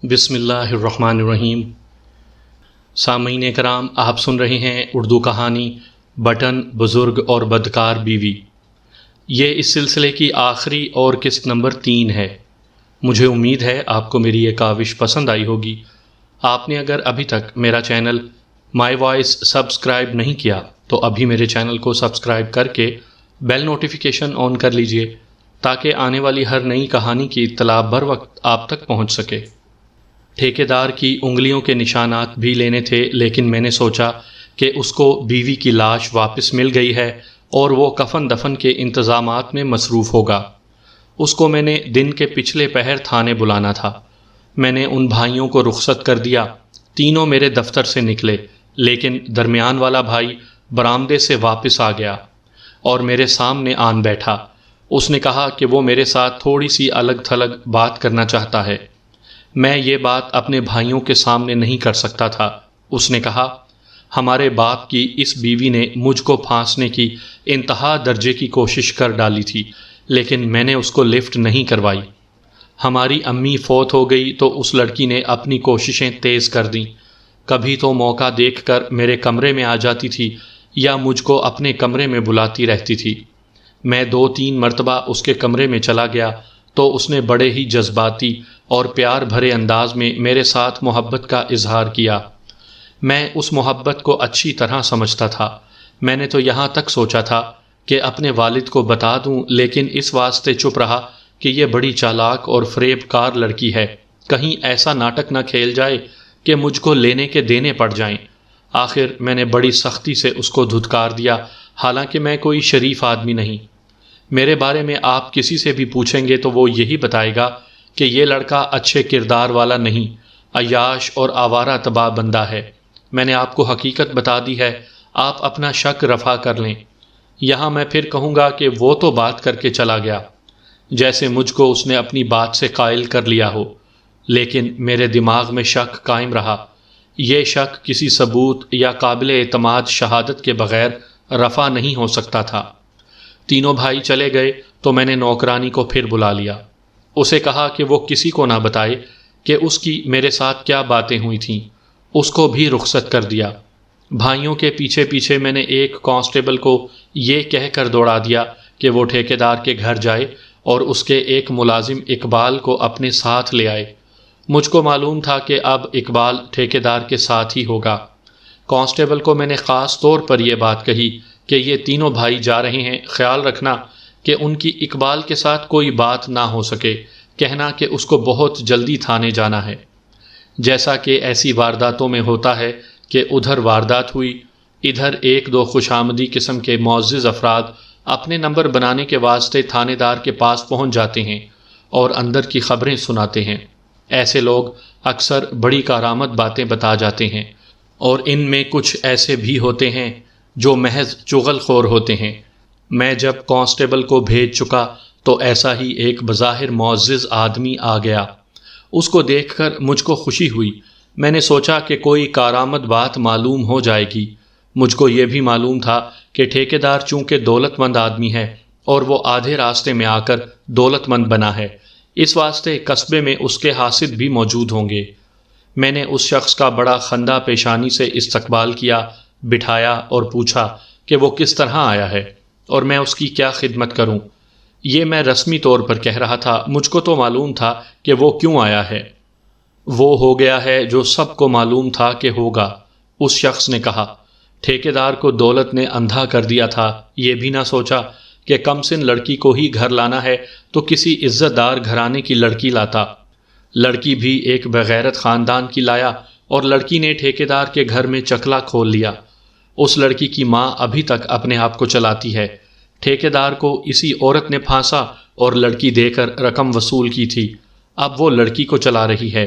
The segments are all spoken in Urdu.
بسم اللہ الرحمن الرحیم۔ سامعین کرام، آپ سن رہے ہیں اردو کہانی بٹن بزرگ اور بدکار بیوی۔ یہ اس سلسلے کی آخری اور قسط نمبر 3 ہے۔ مجھے امید ہے آپ کو میری یہ کاوش پسند آئی ہوگی۔ آپ نے اگر ابھی تک میرا چینل مائی وائس سبسکرائب نہیں کیا تو ابھی میرے چینل کو سبسکرائب کر کے بیل نوٹیفیکیشن آن کر لیجئے تاکہ آنے والی ہر نئی کہانی کی اطلاع بر وقت آپ تک پہنچ سکے۔ ٹھیکیدار کی انگلیوں کے نشانات بھی لینے تھے، لیکن میں نے سوچا کہ اس کو بیوی کی لاش واپس مل گئی ہے اور وہ کفن دفن کے انتظامات میں مصروف ہوگا۔ اس کو میں نے دن کے پچھلے پہر تھانے بلانا تھا۔ میں نے ان بھائیوں کو رخصت کر دیا۔ تینوں میرے دفتر سے نکلے، لیکن درمیان والا بھائی برآمدے سے واپس آ گیا اور میرے سامنے آن بیٹھا۔ اس نے کہا کہ وہ میرے ساتھ تھوڑی سی الگ تھلگ بات کرنا چاہتا ہے۔ میں یہ بات اپنے بھائیوں کے سامنے نہیں کر سکتا تھا۔ اس نے کہا، ہمارے باپ کی اس بیوی نے مجھ کو پھانسنے کی انتہا درجے کی کوشش کر ڈالی تھی، لیکن میں نے اس کو لفٹ نہیں کروائی۔ ہماری امی فوت ہو گئی تو اس لڑکی نے اپنی کوششیں تیز کر دیں۔ کبھی تو موقع دیکھ کر میرے کمرے میں آ جاتی تھی یا مجھ کو اپنے کمرے میں بلاتی رہتی تھی۔ میں 2-3 مرتبہ اس کے کمرے میں چلا گیا تو اس نے بڑے ہی جذباتی اور پیار بھرے انداز میں میرے ساتھ محبت کا اظہار کیا۔ میں اس محبت کو اچھی طرح سمجھتا تھا۔ میں نے تو یہاں تک سوچا تھا کہ اپنے والد کو بتا دوں، لیکن اس واسطے چپ رہا کہ یہ بڑی چالاک اور فریب کار لڑکی ہے، کہیں ایسا ناٹک نہ کھیل جائے کہ مجھ کو لینے کے دینے پڑ جائیں۔ آخر میں نے بڑی سختی سے اس کو دھتکار دیا، حالانکہ میں کوئی شریف آدمی نہیں۔ میرے بارے میں آپ کسی سے بھی پوچھیں گے تو وہ یہی بتائے گا کہ یہ لڑکا اچھے کردار والا نہیں، عیاش اور آوارہ تباہ بندہ ہے۔ میں نے آپ کو حقیقت بتا دی ہے، آپ اپنا شک رفع کر لیں۔ یہاں میں پھر کہوں گا کہ وہ تو بات کر کے چلا گیا، جیسے مجھ کو اس نے اپنی بات سے قائل کر لیا ہو، لیکن میرے دماغ میں شک قائم رہا۔ یہ شک کسی ثبوت یا قابل اعتماد شہادت کے بغیر رفع نہیں ہو سکتا تھا۔ تینوں بھائی چلے گئے تو میں نے نوکرانی کو پھر بلا لیا۔ اسے کہا کہ وہ کسی کو نہ بتائے کہ اس کی میرے ساتھ کیا باتیں ہوئی تھیں۔ اس کو بھی رخصت کر دیا۔ بھائیوں کے پیچھے پیچھے میں نے ایک کانسٹیبل کو یہ کہہ کر دوڑا دیا کہ وہ ٹھیکیدار کے گھر جائے اور اس کے ایک ملازم اقبال کو اپنے ساتھ لے آئے۔ مجھ کو معلوم تھا کہ اب اقبال ٹھیکیدار کے ساتھ ہی ہوگا۔ کانسٹیبل کو میں نے خاص طور پر یہ بات کہی کہ یہ تینوں بھائی جا رہے ہیں، خیال رکھنا کہ ان کی اقبال کے ساتھ کوئی بات نہ ہو سکے، کہنا کہ اس کو بہت جلدی تھانے جانا ہے۔ جیسا کہ ایسی وارداتوں میں ہوتا ہے کہ ادھر واردات ہوئی، ادھر 1-2 خوش آمدی قسم کے معزز افراد اپنے نمبر بنانے کے واسطے تھانے دار کے پاس پہنچ جاتے ہیں اور اندر کی خبریں سناتے ہیں۔ ایسے لوگ اکثر بڑی کارآمد باتیں بتا جاتے ہیں، اور ان میں کچھ ایسے بھی ہوتے ہیں جو محض چغل خور ہوتے ہیں۔ میں جب کانسٹیبل کو بھیج چکا تو ایسا ہی ایک بظاہر معزز آدمی آ گیا۔ اس کو دیکھ کر مجھ کو خوشی ہوئی۔ میں نے سوچا کہ کوئی کارآمد بات معلوم ہو جائے گی۔ مجھ کو یہ بھی معلوم تھا کہ ٹھیکیدار چونکہ دولت مند آدمی ہے اور وہ آدھے راستے میں آ کر دولت مند بنا ہے، اس واسطے قصبے میں اس کے حاسد بھی موجود ہوں گے۔ میں نے اس شخص کا بڑا خندہ پیشانی سے استقبال کیا، بٹھایا اور پوچھا کہ وہ کس طرح آیا ہے اور میں اس کی کیا خدمت کروں۔ یہ میں رسمی طور پر کہہ رہا تھا، مجھ کو تو معلوم تھا کہ وہ کیوں آیا ہے۔ وہ ہو گیا ہے جو سب کو معلوم تھا کہ ہوگا، اس شخص نے کہا۔ ٹھیکیدار کو دولت نے اندھا کر دیا تھا، یہ بھی نہ سوچا کہ کم سن لڑکی کو ہی گھر لانا ہے تو کسی عزت دار گھرانے کی لڑکی لاتا۔ لڑکی بھی ایک بغیرت خاندان کی لایا اور لڑکی نے ٹھیکیدار کے گھر میں چکلا کھول لیا۔ اس لڑکی کی ماں ابھی تک اپنے آپ کو چلاتی ہے۔ ٹھیکیدار کو اسی عورت نے پھانسا اور لڑکی دے کر رقم وصول کی تھی، اب وہ لڑکی کو چلا رہی ہے۔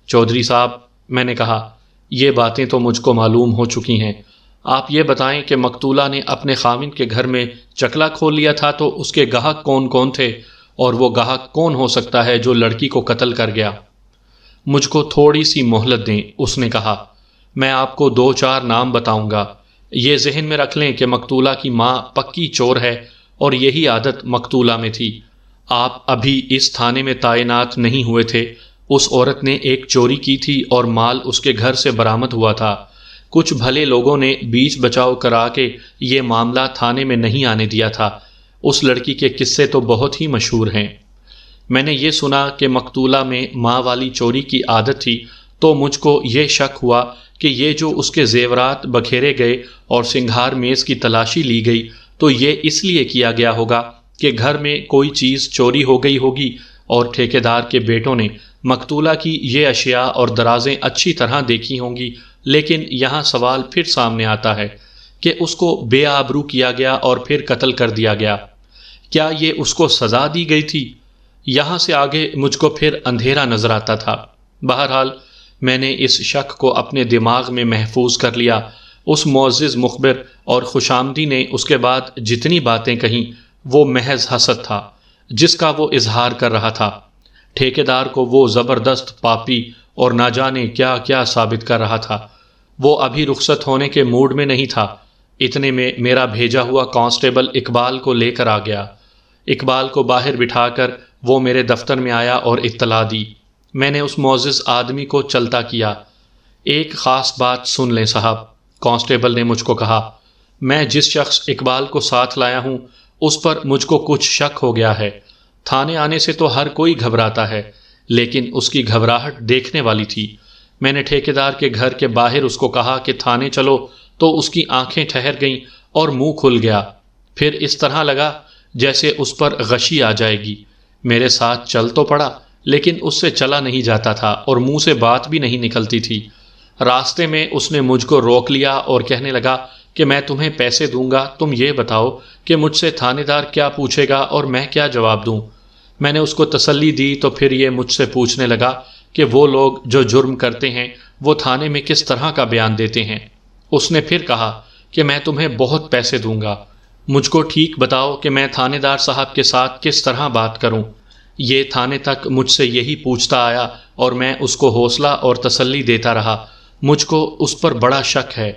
چودھری صاحب، میں نے کہا، یہ باتیں تو مجھ کو معلوم ہو چکی ہیں۔ آپ یہ بتائیں کہ مقتولہ نے اپنے خاوند کے گھر میں چکلا کھول لیا تھا تو اس کے گاہک کون کون تھے، اور وہ گاہک کون ہو سکتا ہے جو لڑکی کو قتل کر گیا؟ مجھ کو تھوڑی سی مہلت دیں، اس نے کہا۔ میں آپ کو 2-4 نام بتاؤں گا۔ یہ ذہن میں رکھ لیں کہ مقتولہ کی ماں پکی چور ہے اور یہی عادت مقتولہ میں تھی۔ آپ ابھی اس تھانے میں تعینات نہیں ہوئے تھے، اس عورت نے ایک چوری کی تھی اور مال اس کے گھر سے برآمد ہوا تھا۔ کچھ بھلے لوگوں نے بیچ بچاؤ کرا کے یہ معاملہ تھانے میں نہیں آنے دیا تھا۔ اس لڑکی کے قصے تو بہت ہی مشہور ہیں۔ میں نے یہ سنا کہ مقتولہ میں ماں والی چوری کی عادت تھی، تو مجھ کو یہ شک ہوا کہ یہ جو اس کے زیورات بکھیرے گئے اور سنگھار میز کی تلاشی لی گئی تو یہ اس لیے کیا گیا ہوگا کہ گھر میں کوئی چیز چوری ہو گئی ہوگی اور ٹھیکیدار کے بیٹوں نے مقتولہ کی یہ اشیاء اور درازیں اچھی طرح دیکھی ہوں گی۔ لیکن یہاں سوال پھر سامنے آتا ہے کہ اس کو بے آبرو کیا گیا اور پھر قتل کر دیا گیا، کیا یہ اس کو سزا دی گئی تھی؟ یہاں سے آگے مجھ کو پھر اندھیرا نظر آتا تھا۔ بہرحال میں نے اس شک کو اپنے دماغ میں محفوظ کر لیا۔ اس معزز مخبر اور خوشامدی نے اس کے بعد جتنی باتیں کہیں وہ محض حسد تھا جس کا وہ اظہار کر رہا تھا۔ ٹھیکیدار کو وہ زبردست پاپی اور نہ جانے کیا کیا ثابت کر رہا تھا۔ وہ ابھی رخصت ہونے کے موڈ میں نہیں تھا۔ اتنے میں میرا بھیجا ہوا کانسٹیبل اقبال کو لے کر آ گیا۔ اقبال کو باہر بٹھا کر وہ میرے دفتر میں آیا اور اطلاع دی۔ میں نے اس معزز آدمی کو چلتا کیا۔ ایک خاص بات سن لیں صاحب، کانسٹیبل نے مجھ کو کہا۔ میں جس شخص اقبال کو ساتھ لایا ہوں اس پر مجھ کو کچھ شک ہو گیا ہے۔ تھانے آنے سے تو ہر کوئی گھبراتا ہے، لیکن اس کی گھبراہٹ دیکھنے والی تھی۔ میں نے ٹھیکیدار کے گھر کے باہر اس کو کہا کہ تھانے چلو تو اس کی آنکھیں ٹھہر گئیں اور منہ کھل گیا۔ پھر اس طرح لگا جیسے اس پر غشی آ جائے گی۔ میرے ساتھ چل تو پڑا لیکن اس سے چلا نہیں جاتا تھا اور منہ سے بات بھی نہیں نکلتی تھی۔ راستے میں اس نے مجھ کو روک لیا اور کہنے لگا کہ میں تمہیں پیسے دوں گا، تم یہ بتاؤ کہ مجھ سے تھانے دار کیا پوچھے گا اور میں کیا جواب دوں۔ میں نے اس کو تسلی دی تو پھر یہ مجھ سے پوچھنے لگا کہ وہ لوگ جو جرم کرتے ہیں وہ تھانے میں کس طرح کا بیان دیتے ہیں۔ اس نے پھر کہا کہ میں تمہیں بہت پیسے دوں گا، مجھ کو ٹھیک بتاؤ کہ میں تھانے دار صاحب کے ساتھ کس طرح بات کروں۔ یہ تھانے تک مجھ سے یہی پوچھتا آیا اور میں اس کو حوصلہ اور تسلی دیتا رہا۔ مجھ کو اس پر بڑا شک ہے۔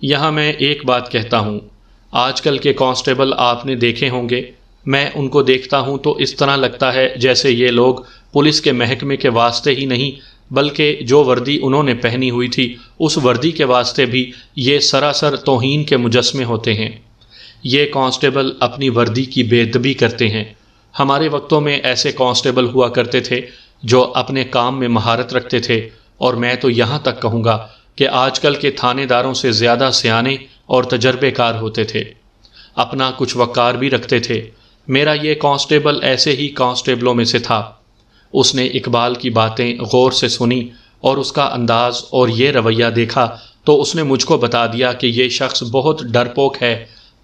یہاں میں ایک بات کہتا ہوں، آج کل کے کانسٹیبل آپ نے دیکھے ہوں گے، میں ان کو دیکھتا ہوں تو اس طرح لگتا ہے جیسے یہ لوگ پولیس کے محکمے کے واسطے ہی نہیں بلکہ جو وردی انہوں نے پہنی ہوئی تھی اس وردی کے واسطے بھی یہ سراسر توہین کے مجسمے ہوتے ہیں۔ یہ کانسٹیبل اپنی وردی کی بے ادبی کرتے ہیں۔ ہمارے وقتوں میں ایسے کانسٹیبل ہوا کرتے تھے جو اپنے کام میں مہارت رکھتے تھے، اور میں تو یہاں تک کہوں گا کہ آج کل کے تھانے داروں سے زیادہ سیانے اور تجربے کار ہوتے تھے، اپنا کچھ وقار بھی رکھتے تھے۔ میرا یہ کانسٹیبل ایسے ہی کانسٹیبلوں میں سے تھا۔ اس نے اقبال کی باتیں غور سے سنی اور اس کا انداز اور یہ رویہ دیکھا تو اس نے مجھ کو بتا دیا کہ یہ شخص بہت ڈرپوک ہے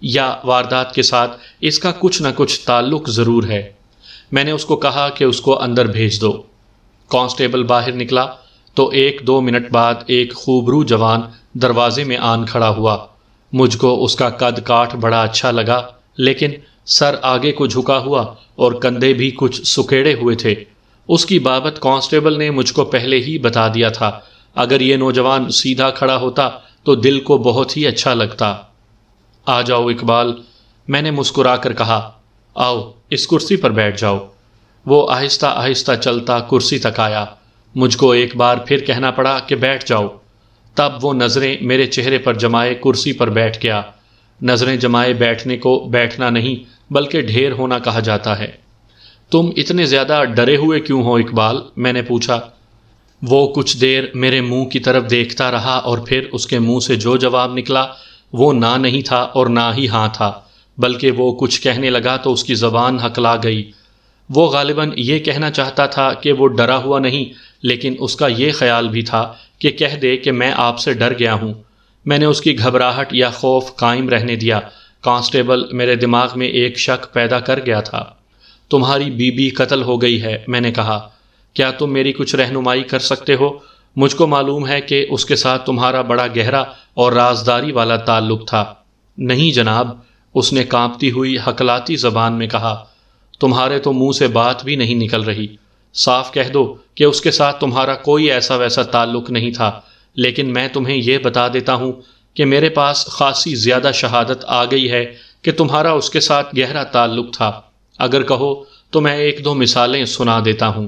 یا واردات کے ساتھ اس کا کچھ نہ کچھ تعلق ضرور ہے۔ میں نے اس کو کہا کہ اس کو اندر بھیج دو۔ کانسٹیبل باہر نکلا تو 1-2 منٹ بعد ایک خوبرو جوان دروازے میں آن کھڑا ہوا۔ مجھ کو اس کا قد کاٹ بڑا اچھا لگا، لیکن سر آگے کو جھکا ہوا اور کندھے بھی کچھ سکیڑے ہوئے تھے۔ اس کی بابت کانسٹیبل نے مجھ کو پہلے ہی بتا دیا تھا۔ اگر یہ نوجوان سیدھا کھڑا ہوتا تو دل کو بہت ہی اچھا لگتا۔ آ جاؤ اقبال، میں نے مسکرا کر کہا۔ آؤ اس کرسی پر بیٹھ جاؤ۔ وہ آہستہ آہستہ چلتا کرسی تک آیا۔ مجھ کو ایک بار پھر کہنا پڑا کہ بیٹھ جاؤ۔ تب وہ نظریں میرے چہرے پر جمائے کرسی پر بیٹھ گیا۔ نظریں جمائے بیٹھنے کو بیٹھنا نہیں بلکہ ڈھیر ہونا کہا جاتا ہے۔ تم اتنے زیادہ ڈرے ہوئے کیوں ہو اقبال؟ میں نے پوچھا۔ وہ کچھ دیر میرے منہ کی طرف دیکھتا رہا اور پھر اس کے منہ سے جو جواب نکلا وہ نہ نہیں تھا اور نہ ہی ہاں تھا، بلکہ وہ کچھ کہنے لگا تو اس کی زبان ہکلا گئی۔ وہ غالباً یہ کہنا چاہتا تھا کہ وہ ڈرا ہوا نہیں، لیکن اس کا یہ خیال بھی تھا کہ کہہ دے کہ میں آپ سے ڈر گیا ہوں۔ میں نے اس کی گھبراہٹ یا خوف قائم رہنے دیا۔ کانسٹیبل میرے دماغ میں ایک شک پیدا کر گیا تھا۔ تمہاری بیوی قتل ہو گئی ہے، میں نے کہا۔ کیا تم میری کچھ رہنمائی کر سکتے ہو؟ مجھ کو معلوم ہے کہ اس کے ساتھ تمہارا بڑا گہرا اور رازداری والا تعلق تھا۔ نہیں جناب، اس نے کانپتی ہوئی ہکلاتی زبان میں کہا۔ تمہارے تو منہ سے بات بھی نہیں نکل رہی۔ صاف کہہ دو کہ اس کے ساتھ تمہارا کوئی ایسا ویسا تعلق نہیں تھا، لیکن میں تمہیں یہ بتا دیتا ہوں کہ میرے پاس خاصی زیادہ شہادت آ گئی ہے کہ تمہارا اس کے ساتھ گہرا تعلق تھا۔ اگر کہو تو میں 1-2 مثالیں سنا دیتا ہوں۔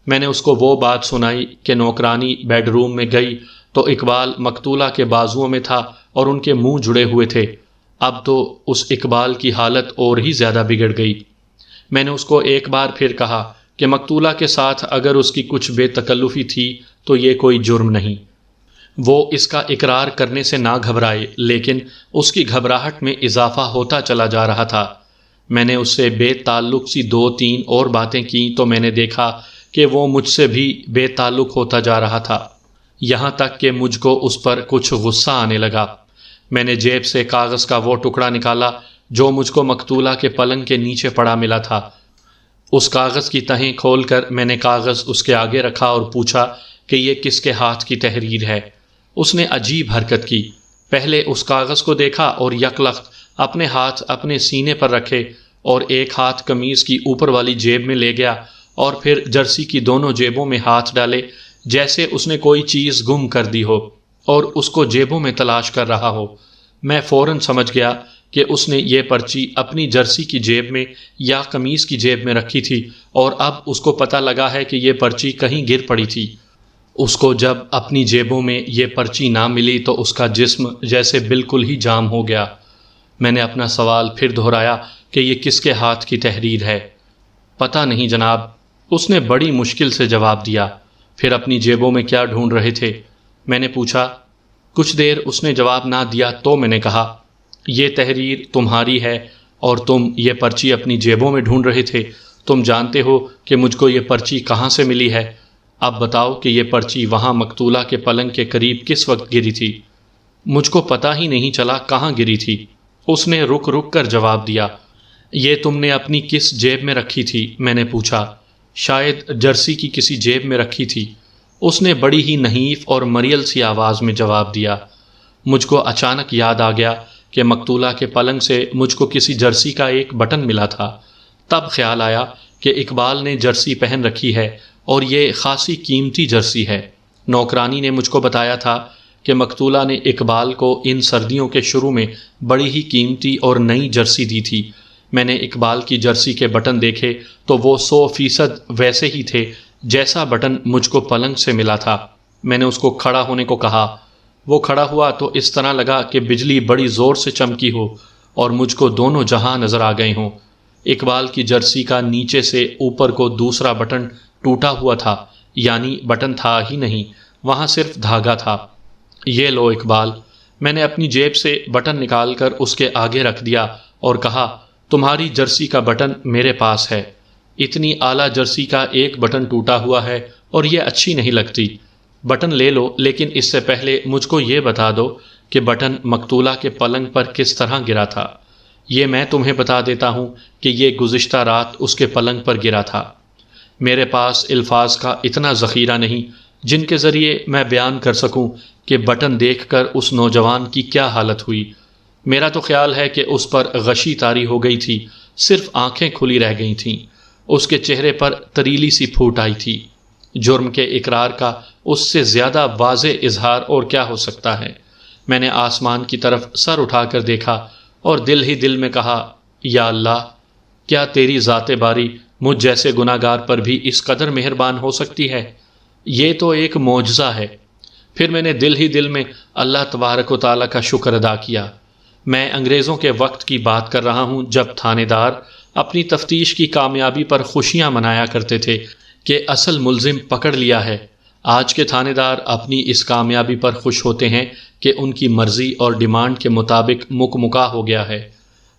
میں نے اس کو وہ بات سنائی کہ نوکرانی بیڈ روم میں گئی تو اقبال مقتولہ کے بازوؤں میں تھا اور ان کے منہ جڑے ہوئے تھے۔ اب تو اس اقبال کی حالت اور ہی زیادہ بگڑ گئی۔ میں نے اس کو ایک بار پھر کہا کہ مقتولہ کے ساتھ اگر اس کی کچھ بے تکلفی تھی تو یہ کوئی جرم نہیں، وہ اس کا اقرار کرنے سے نہ گھبرائے، لیکن اس کی گھبراہٹ میں اضافہ ہوتا چلا جا رہا تھا۔ میں نے اس سے بے تعلق سی 2-3 اور باتیں کیں تو میں نے دیکھا کہ وہ مجھ سے بھی بے تعلق ہوتا جا رہا تھا، یہاں تک کہ مجھ کو اس پر کچھ غصہ آنے لگا۔ میں نے جیب سے کاغذ کا وہ ٹکڑا نکالا جو مجھ کو مقتولہ کے پلنگ کے نیچے پڑا ملا تھا۔ اس کاغذ کی تہیں کھول کر میں نے کاغذ اس کے آگے رکھا اور پوچھا کہ یہ کس کے ہاتھ کی تحریر ہے۔ اس نے عجیب حرکت کی، پہلے اس کاغذ کو دیکھا اور یک لخت اپنے ہاتھ اپنے سینے پر رکھے اور ایک ہاتھ قمیض کی اوپر والی جیب میں لے گیا اور پھر جرسی کی دونوں جیبوں میں ہاتھ ڈالے جیسے اس نے کوئی چیز گم کر دی ہو اور اس کو جیبوں میں تلاش کر رہا ہو۔ میں فوراً سمجھ گیا کہ اس نے یہ پرچی اپنی جرسی کی جیب میں یا قمیض کی جیب میں رکھی تھی اور اب اس کو پتہ لگا ہے کہ یہ پرچی کہیں گر پڑی تھی۔ اس کو جب اپنی جیبوں میں یہ پرچی نہ ملی تو اس کا جسم جیسے بالکل ہی جام ہو گیا۔ میں نے اپنا سوال پھر دہرایا کہ یہ کس کے ہاتھ کی تحریر ہے؟ پتہ نہیں جناب، اس نے بڑی مشکل سے جواب دیا۔ پھر اپنی جیبوں میں کیا ڈھونڈ رہے تھے؟ میں نے پوچھا۔ کچھ دیر اس نے جواب نہ دیا تو میں نے کہا، یہ تحریر تمہاری ہے اور تم یہ پرچی اپنی جیبوں میں ڈھونڈ رہے تھے۔ تم جانتے ہو کہ مجھ کو یہ پرچی کہاں سے ملی ہے؟ اب بتاؤ کہ یہ پرچی وہاں مقتولہ کے پلنگ کے قریب کس وقت گری تھی؟ مجھ کو پتہ ہی نہیں چلا کہاں گری تھی۔ اس نے رک رک کر جواب دیا۔ یہ تم نے اپنی کس جیب میں رکھی تھی؟ میں نے پوچھا۔ شاید جرسی کی کسی جیب میں رکھی تھی، اس نے بڑی ہی نحیف اور مریل سی آواز میں جواب دیا۔ مجھ کو اچانک یاد آ گیا کہ مقتولہ کے پلنگ سے مجھ کو کسی جرسی کا ایک بٹن ملا تھا۔ تب خیال آیا کہ اقبال نے جرسی پہن رکھی ہے اور یہ خاصی قیمتی جرسی ہے۔ نوکرانی نے مجھ کو بتایا تھا کہ مقتولہ نے اقبال کو ان سردیوں کے شروع میں بڑی ہی قیمتی اور نئی جرسی دی تھی۔ میں نے اقبال کی جرسی کے بٹن دیکھے تو وہ 100% ویسے ہی تھے جیسا بٹن مجھ کو پلنگ سے ملا تھا۔ میں نے اس کو کھڑا ہونے کو کہا۔ وہ کھڑا ہوا تو اس طرح لگا کہ بجلی بڑی زور سے چمکی ہو اور مجھ کو دونوں جہاں نظر آ گئے ہوں۔ اقبال کی جرسی کا نیچے سے اوپر کو دوسرا بٹن ٹوٹا ہوا تھا، یعنی بٹن تھا ہی نہیں، وہاں صرف دھاگا تھا۔ یہ لو اقبال۔ میں نے اپنی جیب سے بٹن نکال کر اس کے آگے رکھ دیا اور کہا، تمہاری جرسی کا بٹن میرے پاس ہے۔ اتنی اعلیٰ جرسی کا ایک بٹن ٹوٹا ہوا ہے اور یہ اچھی نہیں لگتی۔ بٹن لے لو، لیکن اس سے پہلے مجھ کو یہ بتا دو کہ بٹن مقتولہ کے پلنگ پر کس طرح گرا تھا۔ یہ میں تمہیں بتا دیتا ہوں کہ یہ گزشتہ رات اس کے پلنگ پر گرا تھا۔ میرے پاس الفاظ کا اتنا ذخیرہ نہیں جن کے ذریعے میں بیان کر سکوں کہ بٹن دیکھ کر اس نوجوان کی کیا حالت ہوئی۔ میرا تو خیال ہے کہ اس پر غشی طاری ہو گئی تھی، صرف آنکھیں کھلی رہ گئی تھیں۔ اس کے چہرے پر تریلی سی پھوٹ آئی تھی۔ جرم کے اقرار کا اس سے زیادہ واضح اظہار اور کیا ہو سکتا ہے؟ میں نے آسمان کی طرف سر اٹھا کر دیکھا اور دل ہی دل میں کہا، یا اللہ، کیا تیری ذات باری مجھ جیسے گناہ گار پر بھی اس قدر مہربان ہو سکتی ہے؟ یہ تو ایک معجزہ ہے۔ پھر میں نے دل ہی دل میں اللہ تبارک و تعالیٰ کا شکر ادا کیا۔ میں انگریزوں کے وقت کی بات کر رہا ہوں جب تھانے دار اپنی تفتیش کی کامیابی پر خوشیاں منایا کرتے تھے کہ اصل ملزم پکڑ لیا ہے۔ آج کے تھانے دار اپنی اس کامیابی پر خوش ہوتے ہیں کہ ان کی مرضی اور ڈیمانڈ کے مطابق مکا ہو گیا ہے،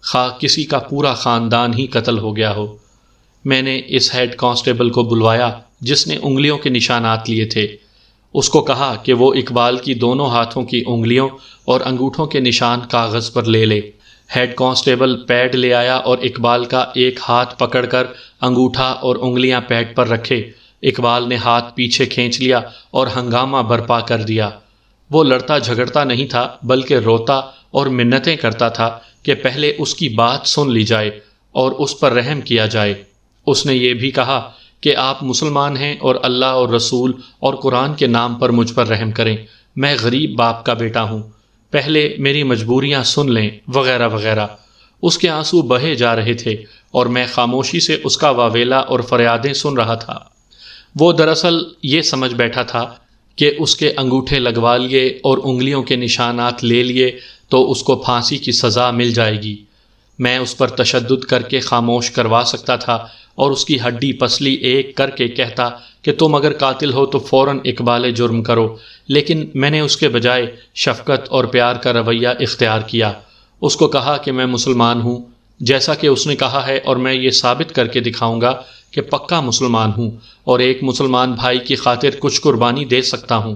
خواہ کسی کا پورا خاندان ہی قتل ہو گیا ہو۔ میں نے اس ہیڈ کانسٹیبل کو بلوایا جس نے انگلیوں کے نشانات لیے تھے۔ اس کو کہا کہ وہ اقبال کی دونوں ہاتھوں کی انگلیوں اور انگوٹھوں کے نشان کاغذ پر لے لے۔ ہیڈ کانسٹیبل پیڈ لے آیا اور اقبال کا ایک ہاتھ پکڑ کر انگوٹھا اور انگلیاں پیڈ پر رکھے۔ اقبال نے ہاتھ پیچھے کھینچ لیا اور ہنگامہ برپا کر دیا۔ وہ لڑتا جھگڑتا نہیں تھا بلکہ روتا اور منتیں کرتا تھا کہ پہلے اس کی بات سن لی جائے اور اس پر رحم کیا جائے۔ اس نے یہ بھی کہا کہ آپ مسلمان ہیں اور اللہ اور رسول اور قرآن کے نام پر مجھ پر رحم کریں، میں غریب باپ کا بیٹا ہوں، پہلے میری مجبوریاں سن لیں، وغیرہ وغیرہ۔ اس کے آنسو بہے جا رہے تھے اور میں خاموشی سے اس کا واویلا اور فریادیں سن رہا تھا۔ وہ دراصل یہ سمجھ بیٹھا تھا کہ اس کے انگوٹھے لگوا لیے اور انگلیوں کے نشانات لے لیے تو اس کو پھانسی کی سزا مل جائے گی۔ میں اس پر تشدد کر کے خاموش کروا سکتا تھا اور اس کی ہڈی پسلی ایک کر کے کہتا کہ تم اگر قاتل ہو تو فوراً اقبال جرم کرو، لیکن میں نے اس کے بجائے شفقت اور پیار کا رویہ اختیار کیا۔ اس کو کہا کہ میں مسلمان ہوں جیسا کہ اس نے کہا ہے، اور میں یہ ثابت کر کے دکھاؤں گا کہ پکا مسلمان ہوں اور ایک مسلمان بھائی کی خاطر کچھ قربانی دے سکتا ہوں۔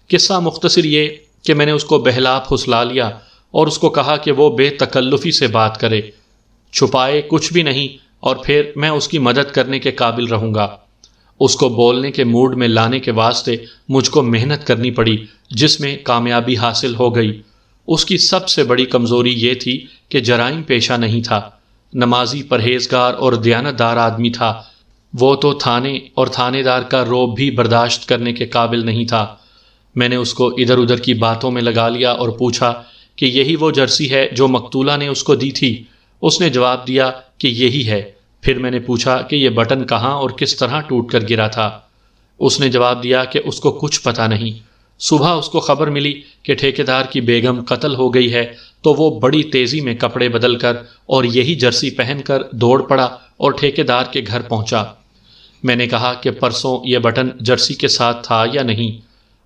قصہ مختصر یہ کہ میں نے اس کو بہلا پھسلا لیا اور اس کو کہا کہ وہ بے تکلفی سے بات کرے، چھپائے کچھ بھی نہیں، اور پھر میں اس کی مدد کرنے کے قابل رہوں گا۔ اس کو بولنے کے موڈ میں لانے کے واسطے مجھ کو محنت کرنی پڑی، جس میں کامیابی حاصل ہو گئی۔ اس کی سب سے بڑی کمزوری یہ تھی کہ جرائم پیشہ نہیں تھا، نمازی، پرہیزگار اور دیانتدار آدمی تھا۔ وہ تو تھانے اور تھانے دار کا رعب بھی برداشت کرنے کے قابل نہیں تھا۔ میں نے اس کو ادھر ادھر کی باتوں میں لگا لیا اور پوچھا کہ یہی وہ جرسی ہے جو مقتولہ نے اس کو دی تھی؟ اس نے جواب دیا کہ یہی ہے۔ پھر میں نے پوچھا کہ یہ بٹن کہاں اور کس طرح ٹوٹ کر گرا تھا؟ اس نے جواب دیا کہ اس کو کچھ پتہ نہیں۔ صبح اس کو خبر ملی کہ ٹھیکیدار کی بیگم قتل ہو گئی ہے تو وہ بڑی تیزی میں کپڑے بدل کر اور یہی جرسی پہن کر دوڑ پڑا اور ٹھیکیدار کے گھر پہنچا۔ میں نے کہا کہ پرسوں یہ بٹن جرسی کے ساتھ تھا یا نہیں؟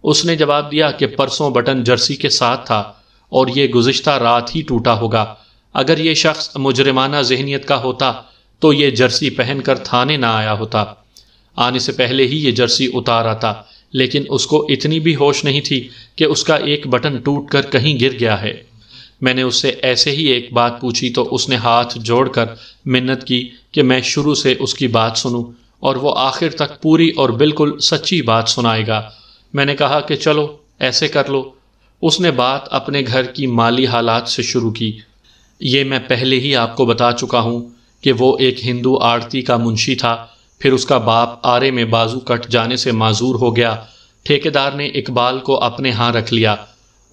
اس نے جواب دیا کہ پرسوں بٹن جرسی کے ساتھ تھا اور یہ گزشتہ رات ہی ٹوٹا ہوگا۔ اگر یہ شخص مجرمانہ ذہنیت کا ہوتا تو یہ جرسی پہن کر تھانے نہ آیا ہوتا، آنے سے پہلے ہی یہ جرسی اتار آتا، لیکن اس کو اتنی بھی ہوش نہیں تھی کہ اس کا ایک بٹن ٹوٹ کر کہیں گر گیا ہے۔ میں نے اس سے ایسے ہی ایک بات پوچھی تو اس نے ہاتھ جوڑ کر منت کی کہ میں شروع سے اس کی بات سنوں اور وہ آخر تک پوری اور بالکل سچی بات سنائے گا۔ میں نے کہا کہ چلو ایسے کر لو۔ اس نے بات اپنے گھر کی مالی حالات سے شروع کی۔ یہ میں پہلے ہی آپ کو بتا چکا ہوں کہ وہ ایک ہندو آڑتی کا منشی تھا، پھر اس کا باپ آرے میں بازو کٹ جانے سے معذور ہو گیا۔ ٹھیکیدار نے اقبال کو اپنے ہاں رکھ لیا۔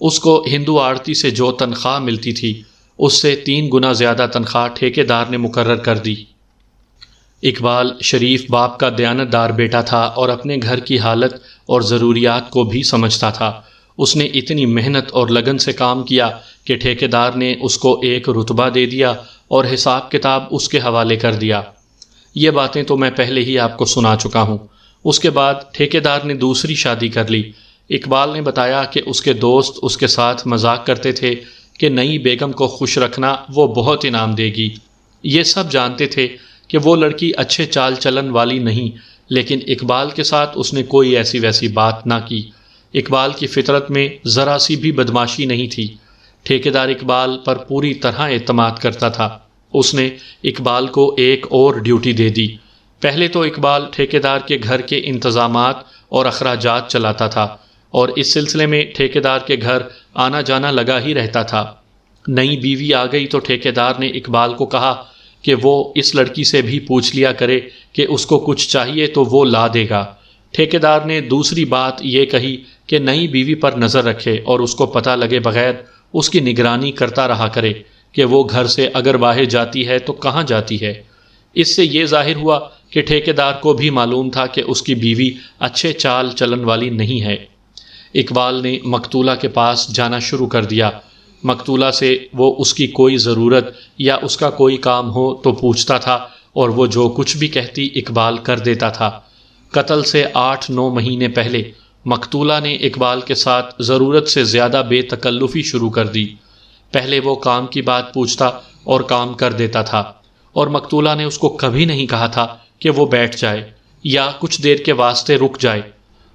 اس کو ہندو آڑتی سے جو تنخواہ ملتی تھی اس سے 3 گنا زیادہ تنخواہ ٹھیکیدار نے مقرر کر دی۔ اقبال شریف باپ کا دیانتدار بیٹا تھا اور اپنے گھر کی حالت اور ضروریات کو بھی سمجھتا تھا۔ اس نے اتنی محنت اور لگن سے کام کیا کہ ٹھیکیدار نے اس کو ایک رتبہ دے دیا اور حساب کتاب اس کے حوالے کر دیا۔ یہ باتیں تو میں پہلے ہی آپ کو سنا چکا ہوں۔ اس کے بعد ٹھیکیدار نے دوسری شادی کر لی۔ اقبال نے بتایا کہ اس کے دوست اس کے ساتھ مذاق کرتے تھے کہ نئی بیگم کو خوش رکھنا وہ بہت انعام دے گی۔ یہ سب جانتے تھے کہ وہ لڑکی اچھے چال چلن والی نہیں، لیکن اقبال کے ساتھ اس نے کوئی ایسی ویسی بات نہ کی۔ اقبال کی فطرت میں ذرا سی بھی بدماشی نہیں تھی۔ ٹھیکیدار اقبال پر پوری طرح اعتماد کرتا تھا۔ اس نے اقبال کو ایک اور ڈیوٹی دے دی۔ پہلے تو اقبال ٹھیکیدار کے گھر کے انتظامات اور اخراجات چلاتا تھا اور اس سلسلے میں ٹھیکیدار کے گھر آنا جانا لگا ہی رہتا تھا۔ نئی بیوی آ گئی تو ٹھیکیدار نے اقبال کو کہا کہ وہ اس لڑکی سے بھی پوچھ لیا کرے کہ اس کو کچھ چاہیے تو وہ لا دے گا۔ ٹھیکیدار نے دوسری بات یہ کہی کہ نئی بیوی پر نظر رکھے اور اس کو پتہ لگے بغیر اس کی نگرانی کرتا رہا کرے کہ وہ گھر سے اگر باہر جاتی ہے تو کہاں جاتی ہے۔ اس سے یہ ظاہر ہوا کہ ٹھیکیدار کو بھی معلوم تھا کہ اس کی بیوی اچھے چال چلن والی نہیں ہے۔ اقبال نے مقتولہ کے پاس جانا شروع کر دیا۔ مقتولہ سے وہ اس کی کوئی ضرورت یا اس کا کوئی کام ہو تو پوچھتا تھا اور وہ جو کچھ بھی کہتی اقبال کر دیتا تھا۔ قتل سے 8-9 مہینے پہلے مقتولہ نے اقبال کے ساتھ ضرورت سے زیادہ بے تکلفی شروع کر دی۔ پہلے وہ کام کی بات پوچھتا اور کام کر دیتا تھا، اور مقتولہ نے اس کو کبھی نہیں کہا تھا کہ وہ بیٹھ جائے یا کچھ دیر کے واسطے رک جائے۔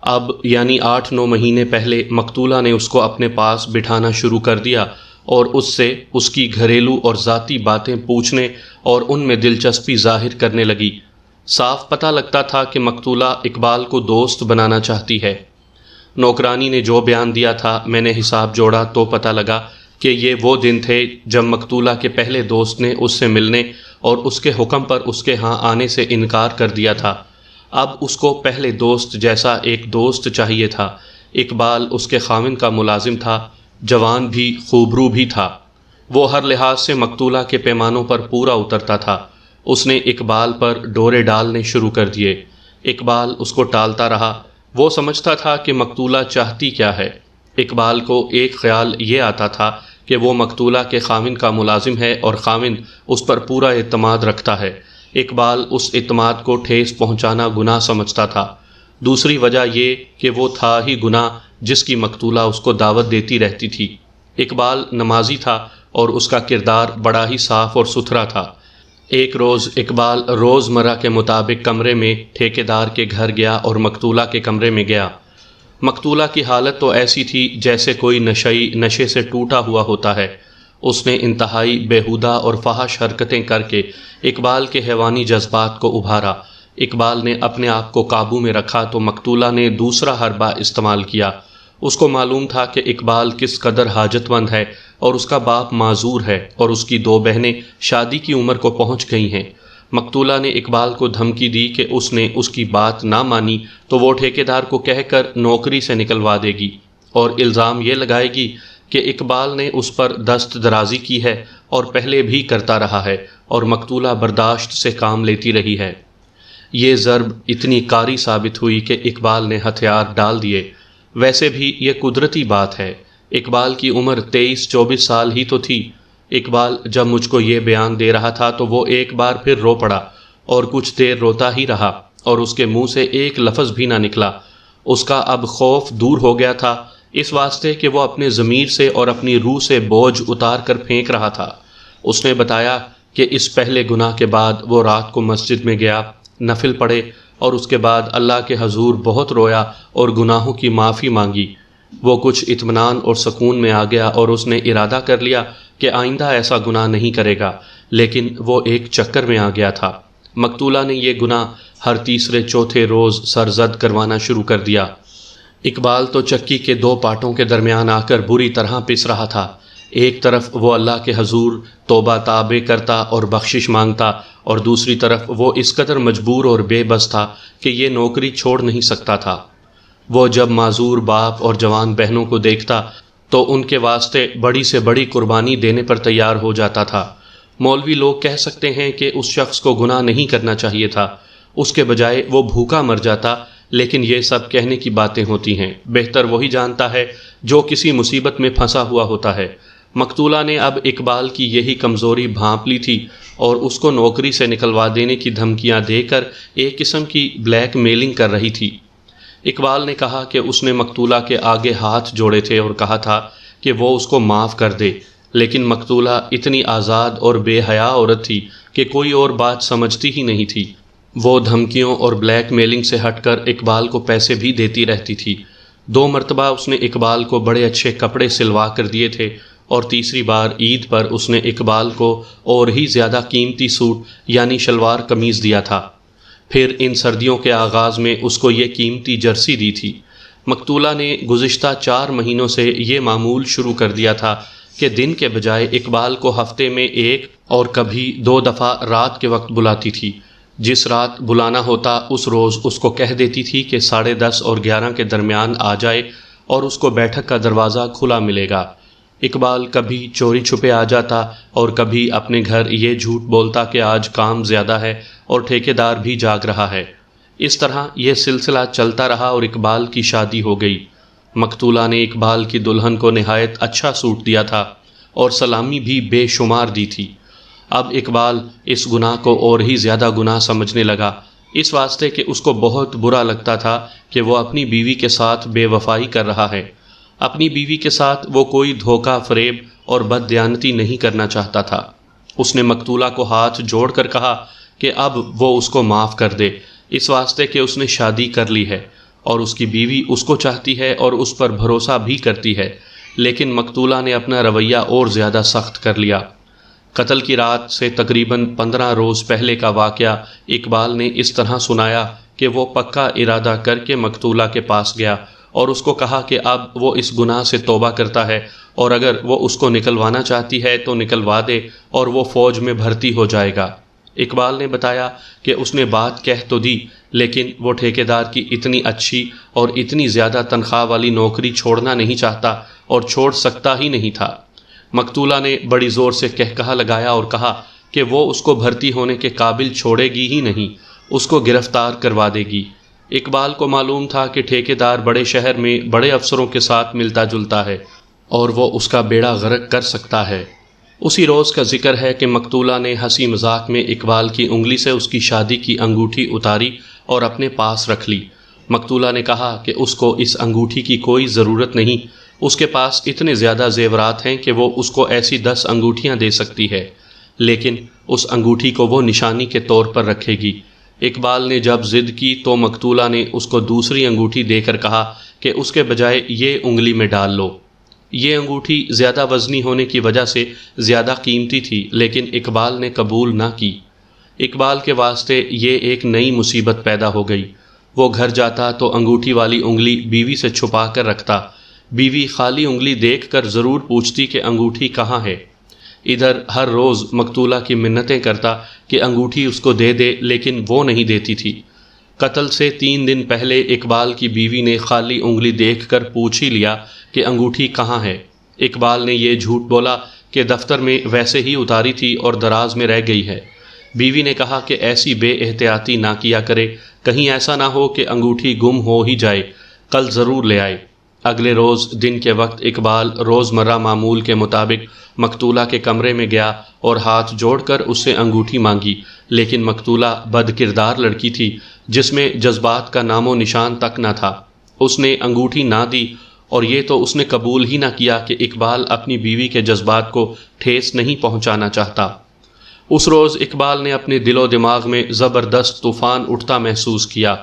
اب یعنی 8-9 مہینے پہلے مقتولہ نے اس کو اپنے پاس بٹھانا شروع کر دیا اور اس سے اس کی گھریلو اور ذاتی باتیں پوچھنے اور ان میں دلچسپی ظاہر کرنے لگی۔ صاف پتہ لگتا تھا کہ مقتولہ اقبال کو دوست بنانا چاہتی ہے۔ نوکرانی نے جو بیان دیا تھا میں نے حساب جوڑا تو پتہ لگا کہ یہ وہ دن تھے جب مقتولہ کے پہلے دوست نے اس سے ملنے اور اس کے حکم پر اس کے ہاں آنے سے انکار کر دیا تھا۔ اب اس کو پہلے دوست جیسا ایک دوست چاہیے تھا۔ اقبال اس کے خاوند کا ملازم تھا، جوان بھی، خوبرو بھی تھا۔ وہ ہر لحاظ سے مقتولہ کے پیمانوں پر پورا اترتا تھا۔ اس نے اقبال پر ڈورے ڈالنے شروع کر دیے۔ اقبال اس کو ٹالتا رہا۔ وہ سمجھتا تھا کہ مقتولہ چاہتی کیا ہے۔ اقبال کو ایک خیال یہ آتا تھا کہ وہ مقتولہ کے خاوند کا ملازم ہے اور خاوند اس پر پورا اعتماد رکھتا ہے۔ اقبال اس اعتماد کو ٹھیس پہنچانا گناہ سمجھتا تھا۔ دوسری وجہ یہ کہ وہ تھا ہی گناہ جس کی مقتولہ اس کو دعوت دیتی رہتی تھی۔ اقبال نمازی تھا اور اس کا کردار بڑا ہی صاف اور ستھرا تھا۔ ایک روز اقبال روزمرہ کے مطابق کمرے میں ٹھیکیدار کے گھر گیا اور مقتولہ کے کمرے میں گیا۔ مقتولہ کی حالت تو ایسی تھی جیسے کوئی نشئی نشے سے ٹوٹا ہوا ہوتا ہے۔ اس نے انتہائی بیہودہ اور فحش حرکتیں کر کے اقبال کے حیوانی جذبات کو ابھارا۔ اقبال نے اپنے آپ کو قابو میں رکھا تو مقتولہ نے دوسرا حربہ استعمال کیا۔ اس کو معلوم تھا کہ اقبال کس قدر حاجت مند ہے اور اس کا باپ معذور ہے اور اس کی 2 بہنیں شادی کی عمر کو پہنچ گئی ہیں۔ مقتولہ نے اقبال کو دھمکی دی کہ اس نے اس کی بات نہ مانی تو وہ ٹھیکیدار کو کہہ کر نوکری سے نکلوا دے گی اور الزام یہ لگائے گی کہ اقبال نے اس پر دست درازی کی ہے اور پہلے بھی کرتا رہا ہے اور مقتولہ برداشت سے کام لیتی رہی ہے۔ یہ ضرب اتنی کاری ثابت ہوئی کہ اقبال نے ہتھیار ڈال دیے۔ ویسے بھی یہ قدرتی بات ہے، اقبال کی عمر 23-24 سال ہی تو تھی۔ اقبال جب مجھ کو یہ بیان دے رہا تھا تو وہ ایک بار پھر رو پڑا اور کچھ دیر روتا ہی رہا اور اس کے منہ سے ایک لفظ بھی نہ نکلا۔ اس کا اب خوف دور ہو گیا تھا، اس واسطے کہ وہ اپنے ضمیر سے اور اپنی روح سے بوجھ اتار کر پھینک رہا تھا۔ اس نے بتایا کہ اس پہلے گناہ کے بعد وہ رات کو مسجد میں گیا، نفل پڑھے اور اس کے بعد اللہ کے حضور بہت رویا اور گناہوں کی معافی مانگی۔ وہ کچھ اطمینان اور سکون میں آ گیا اور اس نے ارادہ کر لیا کہ آئندہ ایسا گناہ نہیں کرے گا، لیکن وہ ایک چکر میں آ گیا تھا۔ مقتولہ نے یہ گناہ ہر تیسرے چوتھے روز سرزد کروانا شروع کر دیا۔ اقبال تو چکی کے 2 پاٹوں کے درمیان آ کر بری طرح پس رہا تھا۔ ایک طرف وہ اللہ کے حضور توبہ تابے کرتا اور بخشش مانگتا اور دوسری طرف وہ اس قدر مجبور اور بے بس تھا کہ یہ نوکری چھوڑ نہیں سکتا تھا۔ وہ جب معذور باپ اور جوان بہنوں کو دیکھتا تو ان کے واسطے بڑی سے بڑی قربانی دینے پر تیار ہو جاتا تھا۔ مولوی لوگ کہہ سکتے ہیں کہ اس شخص کو گناہ نہیں کرنا چاہیے تھا، اس کے بجائے وہ بھوکا مر جاتا، لیکن یہ سب کہنے کی باتیں ہوتی ہیں۔ بہتر وہی جانتا ہے جو کسی مصیبت میں پھنسا ہوا ہوتا ہے۔ مقتولہ نے اب اقبال کی یہی کمزوری بھانپ لی تھی اور اس کو نوکری سے نکلوا دینے کی دھمکیاں دے کر ایک قسم کی بلیک میلنگ کر رہی تھی۔ اقبال نے کہا کہ اس نے مقتولہ کے آگے ہاتھ جوڑے تھے اور کہا تھا کہ وہ اس کو معاف کر دے، لیکن مقتولہ اتنی آزاد اور بے حیا عورت تھی کہ کوئی اور بات سمجھتی ہی نہیں تھی۔ وہ دھمکیوں اور بلیک میلنگ سے ہٹ کر اقبال کو پیسے بھی دیتی رہتی تھی۔ 2 مرتبہ اس نے اقبال کو بڑے اچھے کپڑے سلوا کر دیے تھے اور تیسری بار عید پر اس نے اقبال کو اور ہی زیادہ قیمتی سوٹ یعنی شلوار قمیض دیا تھا۔ پھر ان سردیوں کے آغاز میں اس کو یہ قیمتی جرسی دی تھی۔ مقتولہ نے گزشتہ 4 مہینوں سے یہ معمول شروع کر دیا تھا کہ دن کے بجائے اقبال کو ہفتے میں 1 اور کبھی 2 دفعہ رات کے وقت بلاتی تھی۔ جس رات بلانا ہوتا اس روز اس کو کہہ دیتی تھی کہ 10:30 اور 11 کے درمیان آ جائے اور اس کو بیٹھک کا دروازہ کھلا ملے گا۔ اقبال کبھی چوری چھپے آ جاتا اور کبھی اپنے گھر یہ جھوٹ بولتا کہ آج کام زیادہ ہے اور ٹھیکیدار بھی جاگ رہا ہے۔ اس طرح یہ سلسلہ چلتا رہا اور اقبال کی شادی ہو گئی۔ مقتولہ نے اقبال کی دلہن کو نہایت اچھا سوٹ دیا تھا اور سلامی بھی بے شمار دی تھی۔ اب اقبال اس گناہ کو اور ہی زیادہ گناہ سمجھنے لگا، اس واسطے کہ اس کو بہت برا لگتا تھا کہ وہ اپنی بیوی کے ساتھ بے وفائی کر رہا ہے۔ اپنی بیوی کے ساتھ وہ کوئی دھوکہ فریب اور بددیانتی نہیں کرنا چاہتا تھا۔ اس نے مقتولہ کو ہاتھ جوڑ کر کہا کہ اب وہ اس کو معاف کر دے، اس واسطے کہ اس نے شادی کر لی ہے اور اس کی بیوی اس کو چاہتی ہے اور اس پر بھروسہ بھی کرتی ہے۔ لیکن مقتولہ نے اپنا رویہ اور زیادہ سخت کر لیا۔ قتل کی رات سے تقریباً 15 روز پہلے کا واقعہ اقبال نے اس طرح سنایا کہ وہ پکا ارادہ کر کے مقتولہ کے پاس گیا اور اس کو کہا کہ اب وہ اس گناہ سے توبہ کرتا ہے اور اگر وہ اس کو نکلوانا چاہتی ہے تو نکلوا دے اور وہ فوج میں بھرتی ہو جائے گا۔ اقبال نے بتایا کہ اس نے بات کہہ تو دی، لیکن وہ ٹھیکیدار کی اتنی اچھی اور اتنی زیادہ تنخواہ والی نوکری چھوڑنا نہیں چاہتا اور چھوڑ سکتا ہی نہیں تھا۔ مقتولہ نے بڑی زور سے کہا لگایا اور کہا کہ وہ اس کو بھرتی ہونے کے قابل چھوڑے گی ہی نہیں اس کو گرفتار کروا دے گی۔ اقبال کو معلوم تھا کہ ٹھیکیدار بڑے شہر میں بڑے افسروں کے ساتھ ملتا جلتا ہے اور وہ اس کا بیڑا غرق کر سکتا ہے۔ اسی روز کا ذکر ہے کہ مقتولہ نے ہنسی مذاق میں اقبال کی انگلی سے اس کی شادی کی انگوٹھی اتاری اور اپنے پاس رکھ لی۔ مقتولہ نے کہا کہ اس کو اس انگوٹھی کی کوئی ضرورت نہیں، اس کے پاس اتنے زیادہ زیورات ہیں کہ وہ اس کو ایسی 10 انگوٹھیاں دے سکتی ہے، لیکن اس انگوٹھی کو وہ نشانی کے طور پر رکھے گی۔ اقبال نے جب ضد کی تو مقتولہ نے اس کو دوسری انگوٹھی دے کر کہا کہ اس کے بجائے یہ انگلی میں ڈال لو۔ یہ انگوٹھی زیادہ وزنی ہونے کی وجہ سے زیادہ قیمتی تھی، لیکن اقبال نے قبول نہ کی۔ اقبال کے واسطے یہ ایک نئی مصیبت پیدا ہو گئی۔ وہ گھر جاتا تو انگوٹھی والی انگلی بیوی سے چھپا کر رکھتا۔ بیوی خالی انگلی دیکھ کر ضرور پوچھتی کہ انگوٹھی کہاں ہے۔ ادھر ہر روز مقتولہ کی منتیں کرتا کہ انگوٹھی اس کو دے دے، لیکن وہ نہیں دیتی تھی۔ قتل سے 3 دن پہلے اقبال کی بیوی نے خالی انگلی دیکھ کر پوچھ ہی لیا کہ انگوٹھی کہاں ہے۔ اقبال نے یہ جھوٹ بولا کہ دفتر میں ویسے ہی اتاری تھی اور دراز میں رہ گئی ہے۔ بیوی نے کہا کہ ایسی بے احتیاطی نہ کیا کرے، کہیں ایسا نہ ہو کہ انگوٹھی گم ہو ہی جائے، کل ضرور لے آئے۔ اگلے روز دن کے وقت اقبال روزمرہ معمول کے مطابق مقتولہ کے کمرے میں گیا اور ہاتھ جوڑ کر اس سے انگوٹھی مانگی، لیکن مقتولہ بد کردار لڑکی تھی جس میں جذبات کا نام و نشان تک نہ تھا۔ اس نے انگوٹھی نہ دی، اور یہ تو اس نے قبول ہی نہ کیا کہ اقبال اپنی بیوی کے جذبات کو ٹھیس نہیں پہنچانا چاہتا۔ اس روز اقبال نے اپنے دل و دماغ میں زبردست طوفان اٹھتا محسوس کیا۔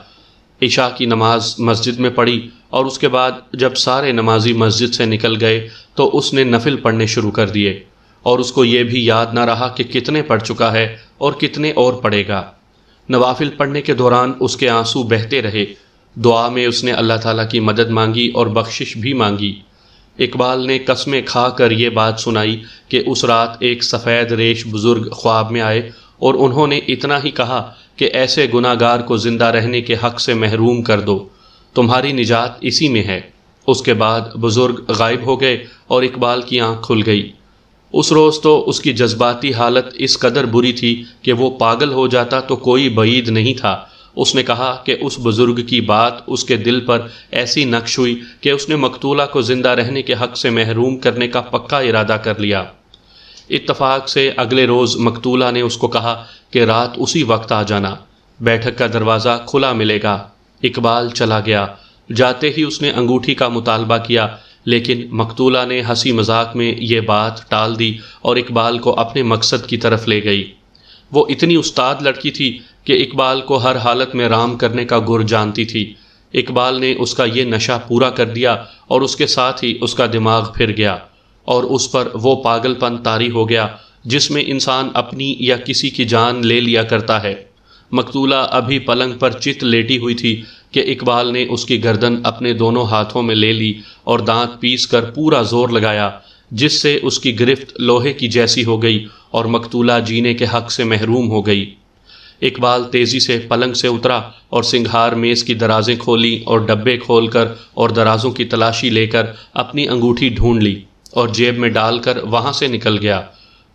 عشاء کی نماز مسجد میں پڑھی اور اس کے بعد جب سارے نمازی مسجد سے نکل گئے تو اس نے نفل پڑھنے شروع کر دیے، اور اس کو یہ بھی یاد نہ رہا کہ کتنے پڑھ چکا ہے اور کتنے اور پڑھے گا۔ نوافل پڑھنے کے دوران اس کے آنسو بہتے رہے۔ دعا میں اس نے اللہ تعالیٰ کی مدد مانگی اور بخشش بھی مانگی۔ اقبال نے قسمیں کھا کر یہ بات سنائی کہ اس رات ایک سفید ریش بزرگ خواب میں آئے اور انہوں نے اتنا ہی کہا کہ ایسے گناہ گار کو زندہ رہنے کے حق سے محروم کر دو، تمہاری نجات اسی میں ہے۔ اس کے بعد بزرگ غائب ہو گئے اور اقبال کی آنکھ کھل گئی۔ اس روز تو اس کی جذباتی حالت اس قدر بری تھی کہ وہ پاگل ہو جاتا تو کوئی بعید نہیں تھا۔ اس نے کہا کہ اس بزرگ کی بات اس کے دل پر ایسی نقش ہوئی کہ اس نے مقتولہ کو زندہ رہنے کے حق سے محروم کرنے کا پکا ارادہ کر لیا۔ اتفاق سے اگلے روز مقتولہ نے اس کو کہا کہ رات اسی وقت آ جانا، بیٹھک کا دروازہ کھلا ملے گا۔ اقبال چلا گیا۔ جاتے ہی اس نے انگوٹھی کا مطالبہ کیا، لیکن مقتولہ نے ہنسی مذاق میں یہ بات ٹال دی اور اقبال کو اپنے مقصد کی طرف لے گئی۔ وہ اتنی استاد لڑکی تھی کہ اقبال کو ہر حالت میں رام کرنے کا گر جانتی تھی۔ اقبال نے اس کا یہ نشہ پورا کر دیا اور اس کے ساتھ ہی اس کا دماغ پھر گیا اور اس پر وہ پاگل پن طاری ہو گیا جس میں انسان اپنی یا کسی کی جان لے لیا کرتا ہے۔ مقتولہ ابھی پلنگ پر چت لیٹی ہوئی تھی کہ اقبال نے اس کی گردن اپنے دونوں ہاتھوں میں لے لی اور دانت پیس کر پورا زور لگایا، جس سے اس کی گرفت لوہے کی جیسی ہو گئی اور مقتولہ جینے کے حق سے محروم ہو گئی۔ اقبال تیزی سے پلنگ سے اترا اور سنگھار میز کی درازیں کھولیں اور ڈبے کھول کر اور درازوں کی تلاشی لے کر اپنی انگوٹھی ڈھونڈ لی اور جیب میں ڈال کر وہاں سے نکل گیا۔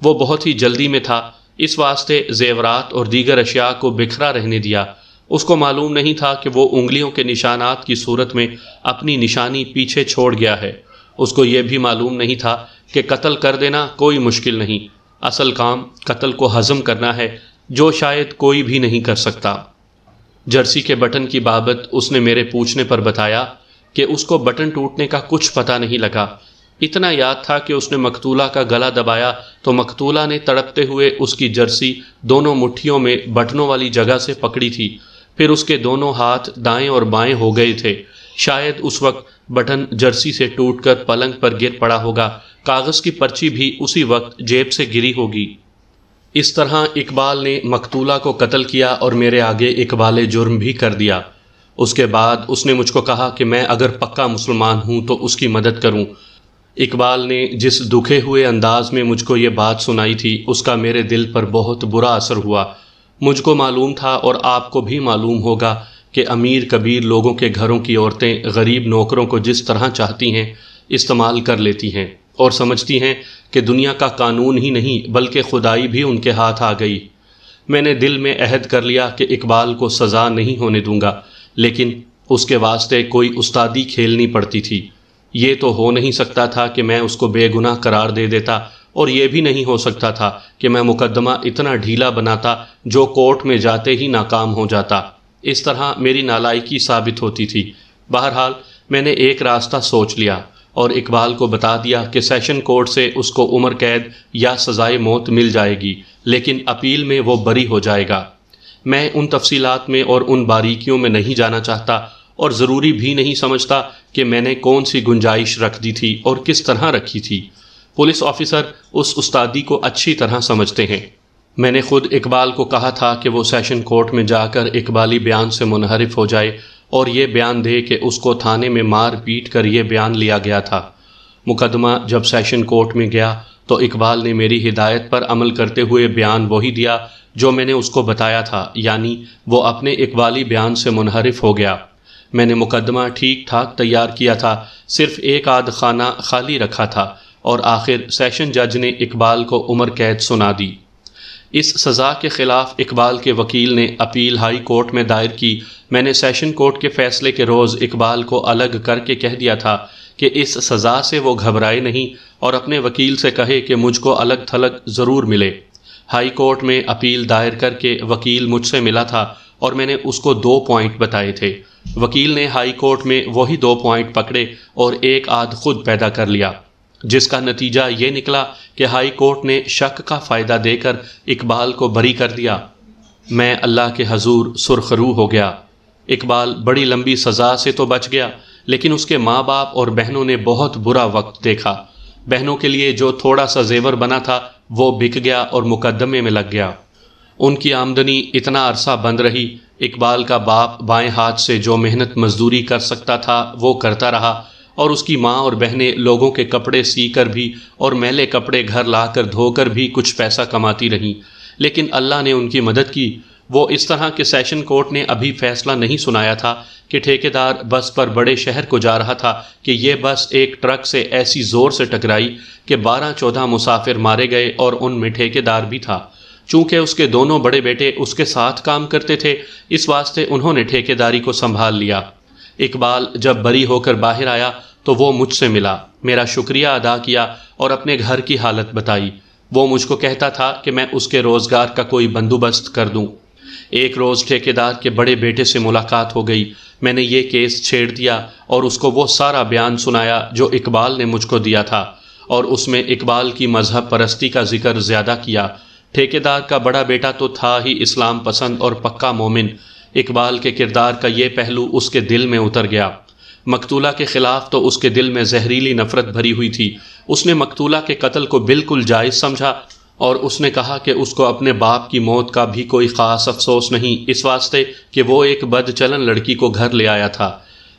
وہ بہت ہی جلدی میں تھا، اس واسطے زیورات اور دیگر اشیاء کو بکھرا رہنے دیا۔ اس کو معلوم نہیں تھا کہ وہ انگلیوں کے نشانات کی صورت میں اپنی نشانی پیچھے چھوڑ گیا ہے۔ اس کو یہ بھی معلوم نہیں تھا کہ قتل کر دینا کوئی مشکل نہیں، اصل کام قتل کو ہضم کرنا ہے، جو شاید کوئی بھی نہیں کر سکتا۔ جرسی کے بٹن کی بابت اس نے میرے پوچھنے پر بتایا کہ اس کو بٹن ٹوٹنے کا کچھ پتہ نہیں لگا۔ اتنا یاد تھا کہ اس نے مقتولہ کا گلا دبایا تو مقتولہ نے تڑپتے ہوئے اس کی جرسی دونوں مٹھیوں میں بٹنوں والی جگہ سے پکڑی تھی، پھر اس کے دونوں ہاتھ دائیں اور بائیں ہو گئے تھے۔ شاید اس وقت بٹن جرسی سے ٹوٹ کر پلنگ پر گر پڑا ہوگا، کاغذ کی پرچی بھی اسی وقت جیب سے گری ہوگی۔ اس طرح اقبال نے مقتولہ کو قتل کیا اور میرے آگے اقبال جرم بھی کر دیا۔ اس کے بعد اس نے مجھ کو کہا کہ میں اگر پکا مسلمان ہوں تو اس کی مدد کروں۔ اقبال نے جس دکھے ہوئے انداز میں مجھ کو یہ بات سنائی تھی اس کا میرے دل پر بہت برا اثر ہوا۔ مجھ کو معلوم تھا اور آپ کو بھی معلوم ہوگا کہ امیر کبیر لوگوں کے گھروں کی عورتیں غریب نوکروں کو جس طرح چاہتی ہیں استعمال کر لیتی ہیں اور سمجھتی ہیں کہ دنیا کا قانون ہی نہیں بلکہ خدائی بھی ان کے ہاتھ آ گئی۔ میں نے دل میں عہد کر لیا کہ اقبال کو سزا نہیں ہونے دوں گا، لیکن اس کے واسطے کوئی استادی کھیلنی پڑتی تھی۔ یہ تو ہو نہیں سکتا تھا کہ میں اس کو بے گناہ قرار دے دیتا، اور یہ بھی نہیں ہو سکتا تھا کہ میں مقدمہ اتنا ڈھیلا بناتا جو کورٹ میں جاتے ہی ناکام ہو جاتا۔ اس طرح میری نالائکی ثابت ہوتی تھی۔ بہرحال میں نے ایک راستہ سوچ لیا اور اقبال کو بتا دیا کہ سیشن کورٹ سے اس کو عمر قید یا سزائے موت مل جائے گی، لیکن اپیل میں وہ بری ہو جائے گا۔ میں ان تفصیلات میں اور ان باریکیوں میں نہیں جانا چاہتا، اور ضروری بھی نہیں سمجھتا کہ میں نے کون سی گنجائش رکھ دی تھی اور کس طرح رکھی تھی۔ پولیس آفیسر اس استادی کو اچھی طرح سمجھتے ہیں۔ میں نے خود اقبال کو کہا تھا کہ وہ سیشن کورٹ میں جا کر اقبالی بیان سے منحرف ہو جائے اور یہ بیان دے کہ اس کو تھانے میں مار پیٹ کر یہ بیان لیا گیا تھا۔ مقدمہ جب سیشن کورٹ میں گیا تو اقبال نے میری ہدایت پر عمل کرتے ہوئے بیان وہی دیا جو میں نے اس کو بتایا تھا، یعنی وہ اپنے اقبالی بیان سے منحرف ہو گیا۔ میں نے مقدمہ ٹھیک ٹھاک تیار کیا تھا، صرف ایک آدھ خانہ خالی رکھا تھا، اور آخر سیشن جج نے اقبال کو عمر قید سنا دی۔ اس سزا کے خلاف اقبال کے وکیل نے اپیل ہائی کورٹ میں دائر کی۔ میں نے سیشن کورٹ کے فیصلے کے روز اقبال کو الگ کر کے کہہ دیا تھا کہ اس سزا سے وہ گھبرائے نہیں اور اپنے وکیل سے کہے کہ مجھ کو الگ تھلگ ضرور ملے۔ ہائی کورٹ میں اپیل دائر کر کے وکیل مجھ سے ملا تھا اور میں نے اس کو 2 پوائنٹ بتائے تھے۔ وکیل نے ہائی کورٹ میں وہی 2 پوائنٹ پکڑے اور ایک آدھ خود پیدا کر لیا، جس کا نتیجہ یہ نکلا کہ ہائی کورٹ نے شک کا فائدہ دے کر اقبال کو بری کر دیا۔ میں اللہ کے حضور سرخ رو ہو گیا۔ اقبال بڑی لمبی سزا سے تو بچ گیا، لیکن اس کے ماں باپ اور بہنوں نے بہت برا وقت دیکھا۔ بہنوں کے لیے جو تھوڑا سا زیور بنا تھا وہ بک گیا اور مقدمے میں لگ گیا۔ ان کی آمدنی اتنا عرصہ بند رہی۔ اقبال کا باپ بائیں ہاتھ سے جو محنت مزدوری کر سکتا تھا وہ کرتا رہا، اور اس کی ماں اور بہنیں لوگوں کے کپڑے سی کر بھی اور میلے کپڑے گھر لا کر دھو کر بھی کچھ پیسہ کماتی رہیں۔ لیکن اللہ نے ان کی مدد کی۔ وہ اس طرح کہ سیشن کورٹ نے ابھی فیصلہ نہیں سنایا تھا کہ ٹھیکیدار بس پر بڑے شہر کو جا رہا تھا کہ یہ بس ایک ٹرک سے ایسی زور سے ٹکرائی کہ 12-14 مسافر مارے گئے، اور ان میں ٹھیکیدار بھی تھا۔ چونکہ اس کے دونوں بڑے بیٹے اس کے ساتھ کام کرتے تھے، اس واسطے انہوں نے ٹھیکیداری کو سنبھال لیا۔ اقبال جب بری ہو کر باہر آیا تو وہ مجھ سے ملا، میرا شکریہ ادا کیا اور اپنے گھر کی حالت بتائی۔ وہ مجھ کو کہتا تھا کہ میں اس کے روزگار کا کوئی بندوبست کر دوں۔ ایک روز ٹھیکیدار کے بڑے بیٹے سے ملاقات ہو گئی۔ میں نے یہ کیس چھیڑ دیا اور اس کو وہ سارا بیان سنایا جو اقبال نے مجھ کو دیا تھا، اور اس میں اقبال کی مذہب پرستی کا ذکر زیادہ کیا۔ ٹھیکیدار کا بڑا بیٹا تو تھا ہی اسلام پسند اور پکا مومن۔ اقبال کے کردار کا یہ پہلو اس کے دل میں اتر گیا۔ مقتولہ کے خلاف تو اس کے دل میں زہریلی نفرت بھری ہوئی تھی۔ اس نے مقتولہ کے قتل کو بالکل جائز سمجھا، اور اس نے کہا کہ اس کو اپنے باپ کی موت کا بھی کوئی خاص افسوس نہیں، اس واسطے کہ وہ ایک بد چلن لڑکی کو گھر لے آیا تھا۔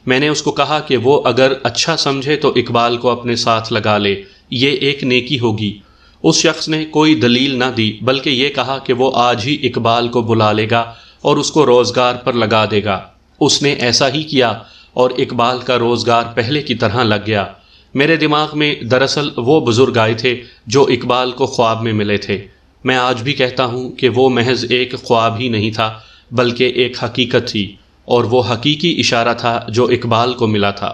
میں نے اس کو کہا کہ وہ اگر اچھا سمجھے تو اقبال کو اپنے ساتھ لگا لے، یہ ایک نیکی ہوگی۔ اس شخص نے کوئی دلیل نہ دی، بلکہ یہ کہا کہ وہ آج ہی اقبال کو بلا لے گا اور اس کو روزگار پر لگا دے گا۔ اس نے ایسا ہی کیا اور اقبال کا روزگار پہلے کی طرح لگ گیا۔ میرے دماغ میں دراصل وہ بزرگ آئے تھے جو اقبال کو خواب میں ملے تھے۔ میں آج بھی کہتا ہوں کہ وہ محض ایک خواب ہی نہیں تھا، بلکہ ایک حقیقت تھی، اور وہ حقیقی اشارہ تھا جو اقبال کو ملا تھا۔